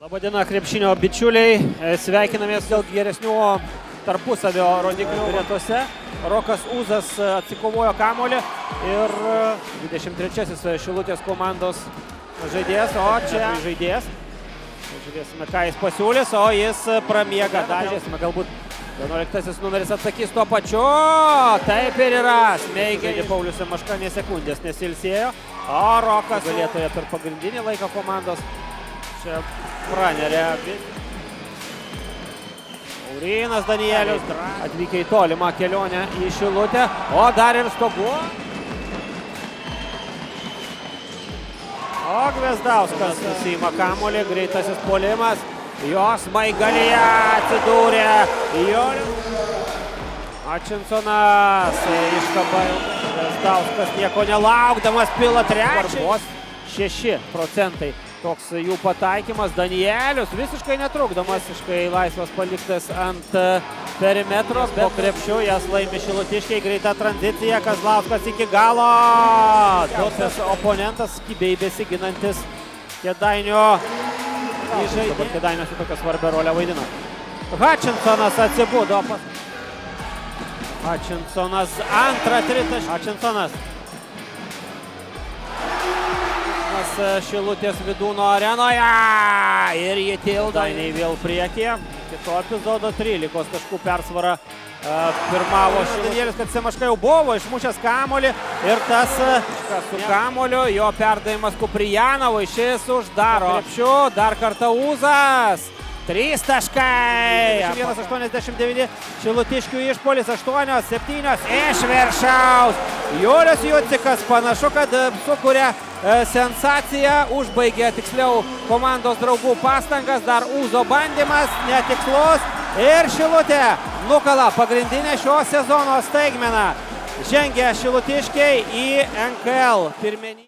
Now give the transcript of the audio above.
Labadiena, krepšinio bičiuliai. Sveikinamės dėl geresnių tarpusavio rodiklių gretose. Rokas Uzas atsikovojo kamuolį ir 23-asis Šilutės komandos žaidėjas, o čia žaidėjas. Žiūrėsime, ką jis pasiūlys, o jis pramiega. Žiūrėsime, galbūt 11-asis numeris atsakys tuo pačiu. Taip ir yra. Smeigia. Paulius Semaška nė sekundės nesilsėjo. O Rokas galėtoja per pagrindinį laiką komandos. Čia pranerė. Aurinas Danielius atvykę į tolimą kelionę į Šilutę. O dar ir Stogu. O Gvezdauskas nusiima kamuolį, greitasis puolimas. Jos Maigalyje atsidūrė. Atšinsonas iškaba. Gvezdauskas nieko nelaukdamas pila trečią. 6% toks jų pataikymas. Danielius visiškai netrukdomas, visiškai laisvas paliktas ant perimetros. Po krepšiu jas laimi šilutiškiai, greita tranzicija. Kazlauskas iki galo. Duotas oponentas, kibiai besiginantis Kėdainio žaidėjas. Dabar Kėdainiuose tokią svarbią rolę vaidina. Hutchinsonas atsibudo. Hutchinsonas antrą tritaškį. Hutchinsonas. Šilutės Vidūno arenoje ir jie tildo. Dainiai vėl priekyje. Kito epizodo 13 taškų persvara pirmavo Šilutėlis, kad Semaška jau buvo išmušęs kamuolį ir tas su kamuoliu jo perdavimas Kuprijanovui. Šis uždaro. Krepšiu dar kartą Uzas. 3 taškai. 1,89 Šilutiškių išpuolis, 8-7 iš viršaus. Julius Jucikas panašu, kad sukuria sensaciją, užbaigė tiksliau komandos draugų pastangas, dar Uzo bandymas, netikslus ir Šilutė nukala pagrindinę šio sezono staigmeną. Žengia šilutiškiai į NKL pirmenį.